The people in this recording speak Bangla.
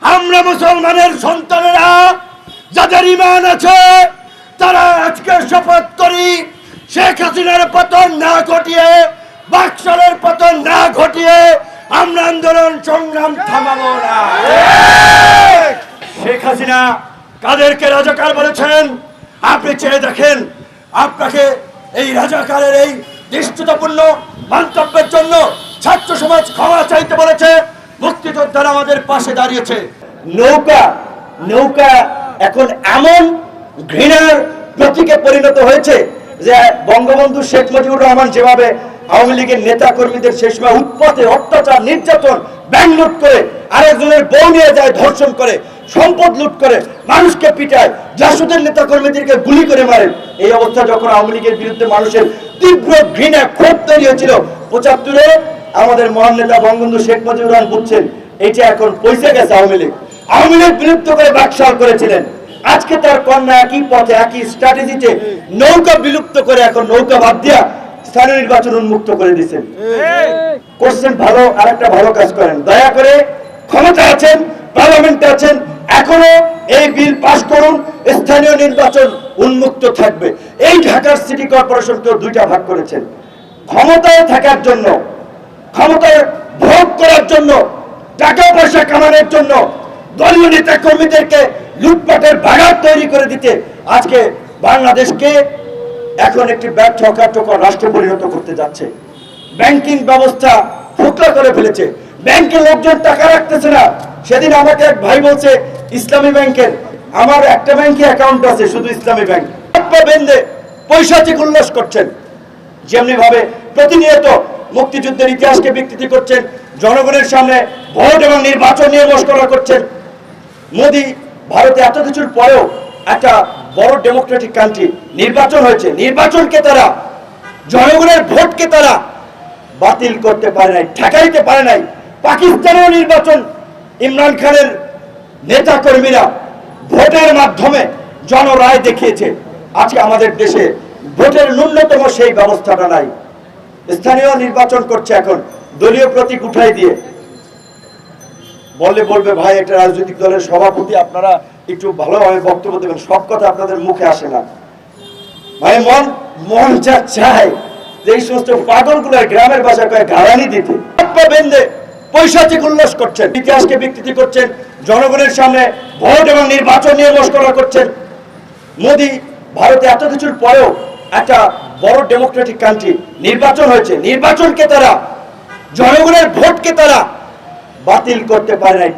আমরা মুসলমানের সন্তানেরা যাদের ঈমান আছে তারা আজকে শপথ করি শেখ হাসিনার পতন না ঘটিয়ে, বাকশালের পতন না ঘটিয়ে আমরা আন্দোলন সংগ্রাম থামাবো না। শেখ হাসিনা কাদেরকে রাজাকার বলেছেন আপনি চেয়ে দেখেন। আপনাকে এই রাজাকারের এই দৃষ্টতাপূর্ণ মন্তব্যের জন্য ছাত্র সমাজ ক্ষমা চাইতে বলেছে। মুক্তিযোদ্ধারা আমাদের পাশে দাঁড়িয়েছে। নৌকা এখন এমন ঘৃণার প্রতীকে পরিণত হয়েছে যে বঙ্গবন্ধু শেখ মুজিবুর রহমান যেভাবে আওয়ামী লীগের নেতা কর্মীদের শেষ সময় উৎপাতে অত্যাচার নির্যাতন ব্যাংক লুট করে আরেকজনের বউ নিয়ে যায়, ধর্ষণ করে, সম্পদ লুট করে, মানুষকে পিটায়, জাসদের নেতা কর্মীদেরকে গুলি করে মারেন। এই অবস্থা যখন আওয়ামী লীগের বিরুদ্ধে মানুষের তীব্র ঘৃণা ক্ষোভ তৈরি হয়েছিল ৭৫-এ, আমাদের মহান নেতা বঙ্গবন্ধু শেখ মুজিবুর রহমান বুঝছেন এইটা এখন পয়সা গেছে। আওয়ামী লীগ বিলুপ্ত করে বাকশাল করেছিলেন। আজকে তার কন্যা একই পথে একই স্ট্র্যাটেজিতে নৌকা বিলুপ্ত করে এখন নৌকা বাদ দিয়া স্থানীয় নির্বাচন উন্মুক্ত করে দিচ্ছেন। করছেন ভালো, আর একটা ভালো কাজ করেন। দয়া করে ক্ষমতা আছেন, পার্লামেন্টে আছেন, এখনো এই বিল পাস করুন, স্থানীয় নির্বাচন উন্মুক্ত থাকবে। এই ঢাকার সিটি কর্পোরেশনকেও দুইটা ভাগ করেছেন, ক্ষমতায় থাকার জন্য, ক্ষমতায় ভোগ করার জন্য, টাকা পয়সা কামানোর জন্য, দলীয় নেতা কর্মীদেরকে লুটপাটের ভাগাড় তৈরি করে দিতে আজকে বাংলাদেশকে এখন একটি ব্যর্থ কার্যকর রাষ্ট্র পরিণত করতে যাচ্ছে। ব্যাংকিং ব্যবস্থা ফোকলা করে ফেলেছে, ব্যাংকে লোকজন টাকা রাখতেছে না। সেদিন আমাকে এক ভাই বলছে ইসলামী ব্যাংকের, আমার একটা ব্যাংকে অ্যাকাউন্ট আছে শুধু ইসলামী ব্যাংক, বেঁধে পৈশাচিক উল্লাস করছেন। যেমনি ভাবে প্রতিনিয়ত মুক্তিযুদ্ধের ইতিহাসকে বিকৃতি করছেন, জনগণের সামনে ভোট এবং নির্বাচন নিয়ে মশকরা করছেন। মোদি ভারতে এত কিছুর পরেও একটা বড় ডেমোক্রেটিক কান্ট্রি, নির্বাচন হয়েছে, নির্বাচনকে তারা, জনগণের ভোটকে তারা বাতিল করতে পারে নাই, ঠেকাইতে পারে নাই। পাকিস্তানেও নির্বাচন ইমরান খানের নেতা কর্মীরা ভোটের মাধ্যমে জনরায় দেখিয়েছে। আজকে আমাদের দেশে ভোটের ন্যূনতম সেই ব্যবস্থাটা নাই। স্থানীয় নির্বাচন করছে এখন দলীয় প্রতীক উঠাই দিয়ে। বলবে ভাই একটা রাজনৈতিক দলের সভাপতি, আপনারা একটু ভালোভাবে বক্তব্য দেবেন, সব কথা আপনাদের মুখে আসে না। ভাই মন যা চায় যে এই সমস্ত পাগলগুলো গ্রামের ভাষায় কয়ে গালানি দিতে, বেঁধে পৈশাচিক উল্লাস করছেন, ইতিহাসকে বিকৃতি করছেন, জনগণের সামনে ভোট এবং নির্বাচন নিয়ে মশকরা করছেন। মোদি ভারতে এত কিছুর পরেও একটা বড় ডেমোক্রেটিক কান্ট্রি, নির্বাচন হয়েছে, নির্বাচনকে তারা, জনগণের ভোটকে তারা বাতিল করতে পারে নাই।